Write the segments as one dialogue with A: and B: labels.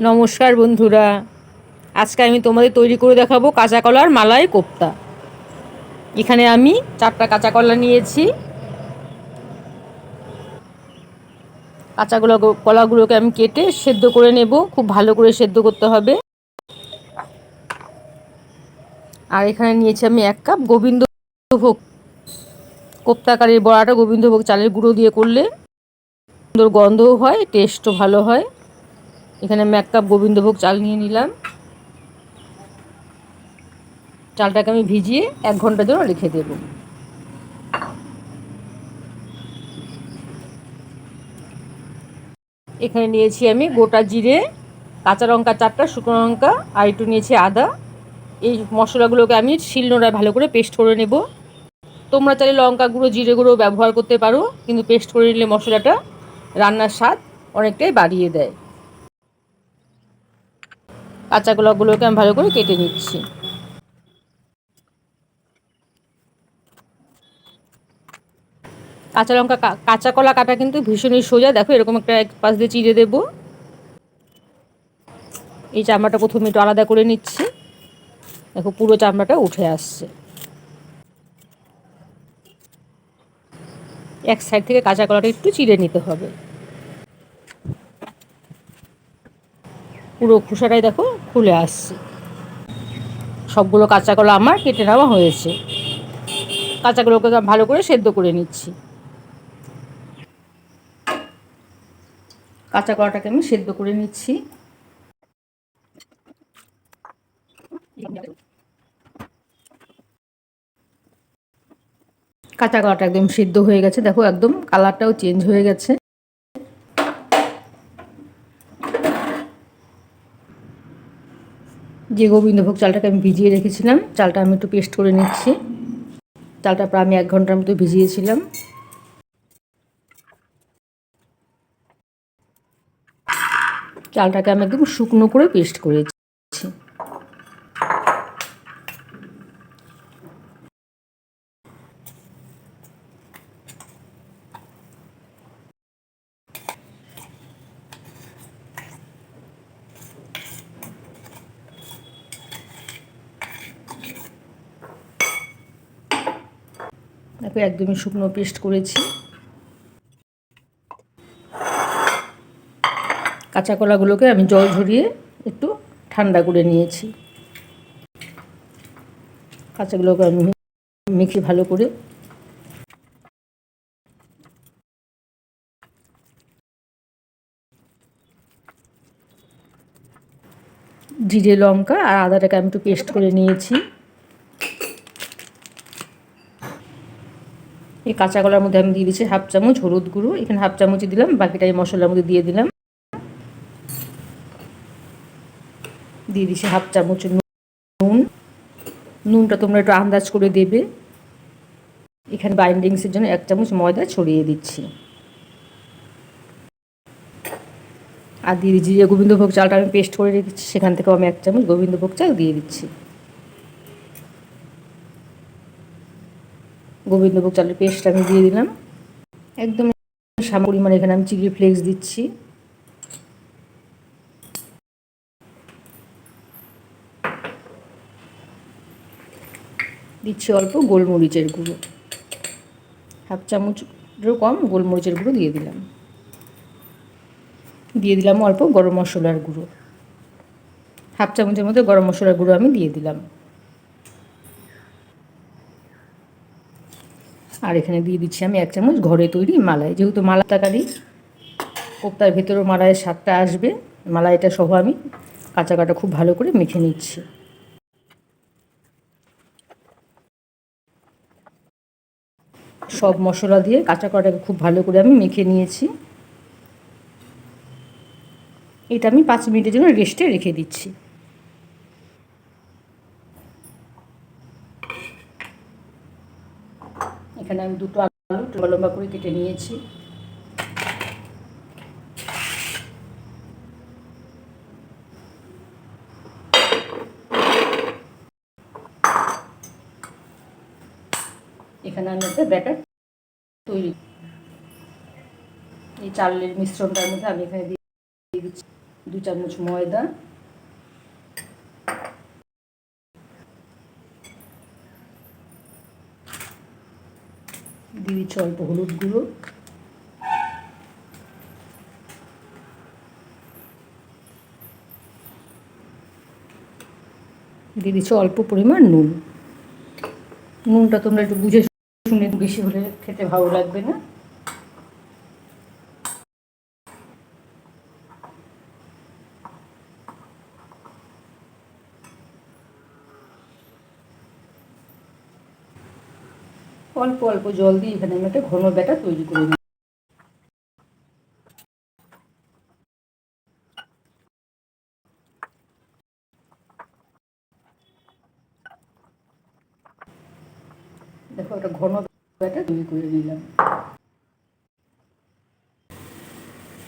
A: নমস্কার বন্ধুরা, আজকে আমি তোমাদের তৈরি করে দেখাবো কাঁচা কলার মালাই কোফতা। এখানে আমি 4টা কাঁচা কলা নিয়েছি। কলাগুলোকে আমি কেটে সেদ্ধ করে নেব, খুব ভালো করে সেদ্ধ করতে হবে। আর এখানে নিয়েছি আমি 1 কাপ গোবিন্দভোগ। কোফতাকারীর বড়াটা গোবিন্দভোগ চালের গুঁড়ো দিয়ে করলে সুন্দর গন্ধও হয়, টেস্টও ভালো হয়। এখানে আমি 1 কাপ গোবিন্দভোগ চাল নিয়ে নিলাম। চালটাকে আমি ভিজিয়ে 1 ঘন্টার জন্য রেখে দেব। এখানে নিয়েছি আমি গোটা জিরে, কাঁচা লঙ্কা 4টা, শুকনো লঙ্কা আর একটু নিয়েছি আদা। এই মশলাগুলোকে আমি শিলনোড়ায় ভালো করে পেস্ট করে নেব। তোমরা চাইলে লঙ্কা গুঁড়ো, জিরে গুঁড়ো ব্যবহার করতে পারো, কিন্তু পেস্ট করে নিলে মশলাটা রান্নার স্বাদ অনেকটাই বাড়িয়ে দেয়। কাঁচা কলাগুলোকে আমি ভালো করে কেটে নিচ্ছি। কাঁচা কলা কাটা কিন্তু ভীষণই সোজা। দেখো, এরকম একটা এক পাশ দিয়ে চিড়ে দেবো। এই চামড়াটা প্রথমে একটু আলাদা করে নিচ্ছি। দেখো, পুরো চামড়াটা উঠে আসছে। এক সাইড থেকে কাঁচা কলাটা একটু চিড়ে নিতে হবে। পুরো খোসাটাই দেখো খুলে আসছে। সবগুলো কাঁচা কলা আমার কেটে নেওয়া হয়েছে। কাঁচাগুলোকে ভালো করে সেদ্ধ করে নিচ্ছি। কাঁচা কলাটাকে আমি সেদ্ধ করে নিচ্ছি। কাঁচা কলাটা একদম সিদ্ধ হয়ে গেছে। দেখো, একদম কালারটাও চেঞ্জ হয়ে গেছে। যে গোবিন্দভোগ চালটাকে আমি ভিজিয়ে রেখেছিলাম, চালটা আমি একটু পেস্ট করে নিচ্ছি। চালটা প্রায় আমি 1 ঘন্টার মতো ভিজিয়েছিলাম। চালটাকে আমি একদম শুকনো করে পেস্ট করেছি। দেখো, একদমই শুকনো পেস্ট করেছি। কাঁচা কলাগুলোকে আমি জল ঝরিয়ে একটু ঠান্ডা করে নিয়েছি। কাঁচাগুলোকে আমি মেখে ভালো করে জিরে, লঙ্কা আর আদাটাকে আমি একটু পেস্ট করে নিয়েছি। এই কাঁচা কলার মধ্যে আমি দিয়ে দিচ্ছি 1/2 চামচ হলুদ গুঁড়ো। এখানে 1/2 চামচই দিলাম, বাকিটা এই মশলার মধ্যে দিয়ে দিলাম। দিয়ে দিচ্ছি 1/2 চামচ নুন। নুনটা তোমরা একটু আন্দাজ করে দেবে। এখানে বাইন্ডিংসের জন্য 1 চামচ ময়দা ছড়িয়ে দিচ্ছি। আর দিয়ে দিচ্ছি যে গোবিন্দভোগ চালটা আমি পেস্ট করে রেখেছি, সেখান থেকেও আমি 1 চামচ গোবিন্দভোগ চাল দিয়ে দিচ্ছি। গোবিন্দভোগ চালের পেস্ট আমি দিয়ে দিলাম। একদম সামান্য পরিমাণে এখানে আমি চিলি ফ্লেক্স দিচ্ছি। দিচ্ছি অল্প গোলমরিচের গুঁড়ো, 1/2 চামচেরও কম গোলমরিচের গুঁড়ো দিয়ে দিলাম। দিয়ে দিলাম অল্প গরম মশলার গুঁড়ো, 1/2 চামচের মধ্যে গরম মশলার গুঁড়ো আমি দিয়ে দিলাম। আর এখানে দিয়ে দিচ্ছি আমি 1 চামচ ঘরে তৈরি মালাই। যেহেতু মালাই তরকারি, কোফতার ভেতরেও মালাইয়ের স্বাদটা আসবে। মালাইটা সহ আমি কাঁচা কাটা খুব ভালো করে মেখে নিচ্ছি। সব মশলা দিয়ে কাঁচা কলাটাকে খুব ভালো করে আমি মেখে নিয়েছি। এটা আমি 5 মিনিটের জন্য রেস্টে রেখে দিচ্ছি। এখানে আমি 2টো আলু লম্বা লম্বা করে কেটে নিয়েছি। এখানে আমি একটা ব্যাটার তৈরি, এই চালের মিশ্রণটার মধ্যে আমি এখানে দিয়ে দিচ্ছি। 2 চামচ ময়দা, দিয়ে দিচ্ছি অল্প হলুদ গুঁড়ো, দিয়ে দিচ্ছি অল্প পরিমাণ নুন। নুনটা তোমরা একটু বুঝে শুনে, বেশি হলে খেতে ভালো লাগবে না। অল্প অল্প জল দিয়ে এখানে আমি একটা ঘন ব্যাটার তৈরি করে নিই। দেখো একটা ঘন ব্যাটার তৈরি করে নিলাম।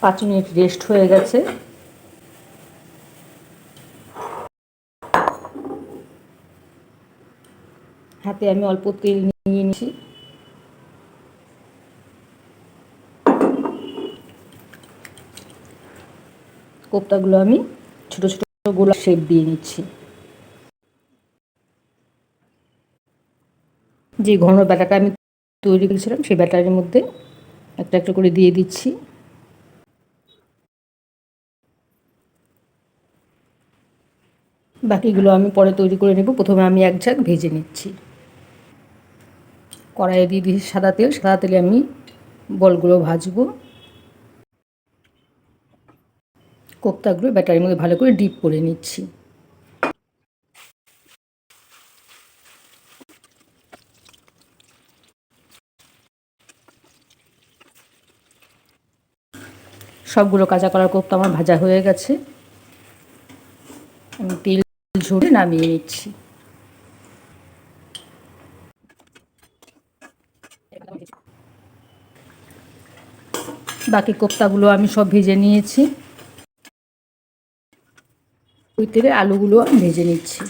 A: 5 মিনিট রেস্ট হয়ে গেছে। হাতে আমি অল্প তেল নিয়ে নিয়েছি। কোপ্তাগুলো আমি ছোট ছোট গোলা শেপ দিয়ে নিচ্ছি। যে ঘন ব্যাটারটা আমি তৈরি করেছিলাম সেই ব্যাটারের মধ্যে একটা একটা করে দিয়ে দিচ্ছি। বাকিগুলো আমি পরে তৈরি করে নেব। প্রথমে আমি এক ঝাঁক ভেজে নিচ্ছি। কড়াইয়ে দিয়ে দিয়েছি সাদা তেল। সাদা তেলে আমি বলগুলো ভাজবো। কোপ্তাগুলো ব্যাটারের মধ্যে ভালো করে ডিপ করে নিচ্ছি। সবগুলো কাঁচা কলার কোপ্তা আমার ভাজা হয়ে গেছে। আমি তেল ঝরে নামিয়ে নিচ্ছি। বাকি কোপ্তাগুলো আমি সব ভেজে নিয়েছি। ওই তেলে আলুগুলো আমি ভেজে নিচ্ছি।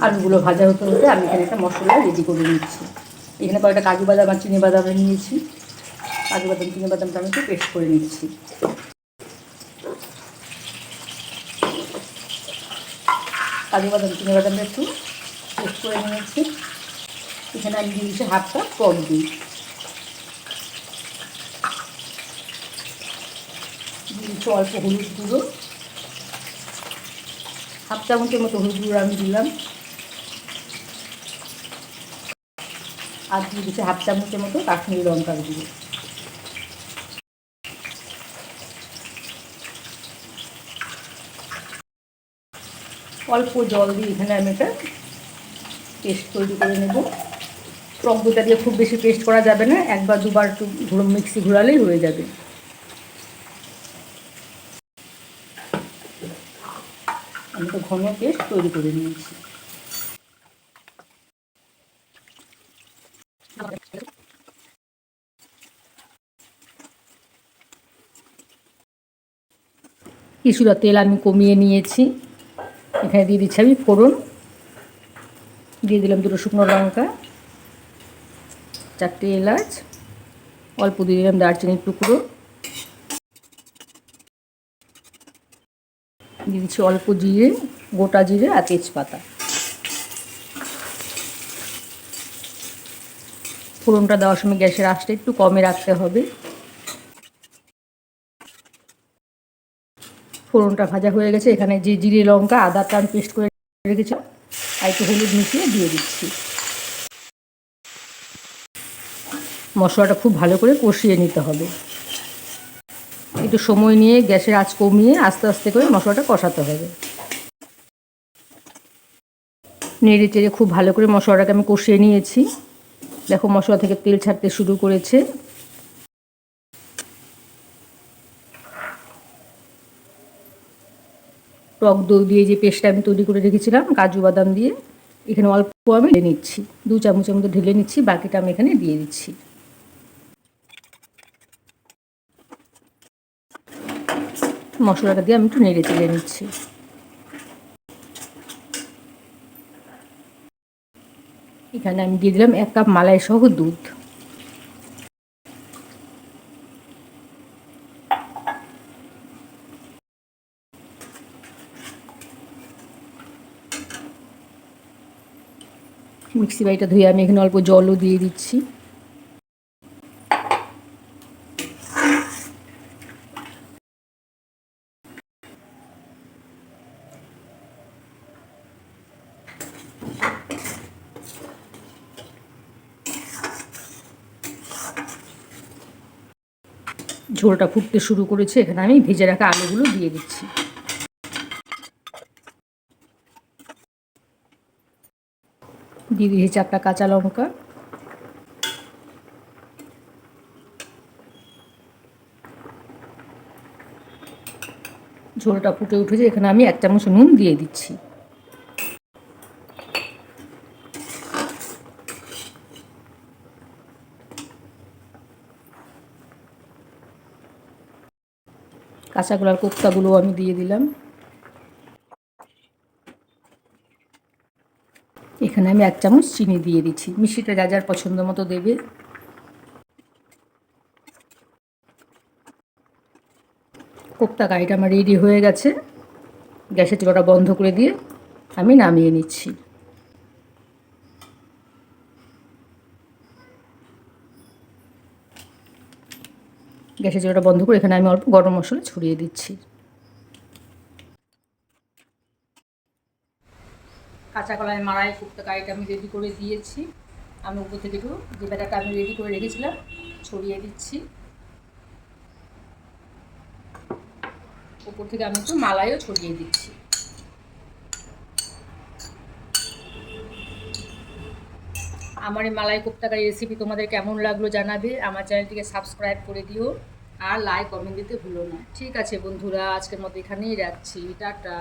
A: আলুগুলো ভাজা হতে হতে আমি এখানে একটা মশলা রেডি করে নিচ্ছি। এখানে কয়েকটা কাজু বাদাম আর চিনি বাদাম নিয়েছি। কাজু বাদাম চিনি বাদামটা আমি একটু পেস্ট করে নিচ্ছি। কাজু বাদাম চিনি বাদামটা একটু পেস্ট করে নিয়েছি। এখানে আমি দিয়েছি হাফ কাপ টক দই, দিয়েছি অল্প হলুদ গুঁড়ো, হাফ চামচের মতো হলুদ গুঁড়ো আমি দিলাম, আর দিয়ে দিচ্ছি হাফ চামচের মতো কাশ্মীরি লঙ্কার গুঁড়ো। অল্প জল দিয়ে এখানে আমি একটা পেস্ট তৈরি করে নেব। টক দইটা দিয়ে খুব বেশি পেস্ট করা যাবে না, একবার দুবার একটু মিক্সি ঘোরালেই হয়ে যাবে। আমি তো ঘন পেস্ট তৈরি করে নিয়েছি। কিছুটা তেল আমি কমিয়ে নিয়েছি। এখানে দিয়ে দিচ্ছি আমি ফোড়ন। দিয়ে দিলাম 2টো শুকনো লঙ্কা, 4টে এলাচ, অল্প দিয়ে দিলাম দারচিনির টুকরো, দিয়ে দিচ্ছি অল্প জিরে, গোটা জিরে আর তেজপাতা। ফোড়নটা দেওয়ার সময় গ্যাসের আঁচটা একটু কমে রাখতে হবে। ফোড়নটা ভাজা হয়ে গেছে। এখানে যে জিরে লঙ্কা আদাটা আমি পেস্ট করে রেখেছি আর একটু হলুদ মিশিয়ে দিয়ে দিচ্ছি। মশলাটা খুব ভালো করে কষিয়ে নিতে হবে। একটু সময় নিয়ে গ্যাসের আঁচ কমিয়ে আস্তে আস্তে করে মশলাটা কষাতে হবে। নেড়ে চেড়ে খুব ভালো করে মশলাটাকে আমি কষিয়ে নিয়েছি। দেখো মশলা থেকে তেল ছাড়তে শুরু করেছে। টক দই দিয়ে যে পেস্টটা আমি তৈরি করে রেখেছিলাম কাজু বাদাম দিয়ে, এখানে অল্প আমি ঢেলে নিচ্ছি। 2 চামচের মতো ঢেলে নিচ্ছি, বাকিটা আমি এখানে দিয়ে দিচ্ছি। মশলাটা দিয়ে আমি একটু নেড়ে চেড়ে নিচ্ছি। এখানে আমি দিয়ে দিলাম 1 কাপ মালাই সহ দুধ। মিক্সি বাড়িটা ধুয়ে আমি এখানে অল্প জলও দিয়ে দিচ্ছি। ঝোলটা ফুটতে শুরু করেছে, এখানে আমি ভেজে রাখা আলুগুলো দিয়ে দিচ্ছি। দিয়ে দিয়েছি 4টা কাঁচা লঙ্কা। ঝোলটা ফুটে উঠেছে, এখানে আমি 1 চামচ নুন দিয়ে দিচ্ছি। কাঁচা কলার কোফতাগুলো আমি দিয়ে দিলাম। এখানে আমি 1 চামচ চিনি দিয়ে দিচ্ছি, মিষ্টিটা যা যার পছন্দ মতো দেবে। কোফতা কারিটা আমার রেডি হয়ে গেছে। গ্যাসের চুলাটা বন্ধ করে দিয়ে আমি নামিয়ে নিচ্ছি। গ্যাসের চুলাটা বন্ধ করে এখানে আমি অল্প গরম মশলা ছড়িয়ে দিচ্ছি। কাঁচা কলাই মালাই কোফতা কারিটা আমি রেডি করে দিয়েছি। আমি উপর থেকে একটু যে ব্যাটারটা আমি রেডি করে রেখেছিলাম ছড়িয়ে দিচ্ছি। উপর থেকে আমি একটু মালাইও ছড়িয়ে দিচ্ছি। আমার এই মালাই কোফতা কারি রেসিপি তোমাদের কেমন লাগলো জানাবে। আমার চ্যানেলটিকে সাবস্ক্রাইব করে দিও আর লাইক কমেন্ট দিতে ভুলো না। ঠিক আছে বন্ধুরা, আজকের মতো এখানেই রাখছি। টাটা।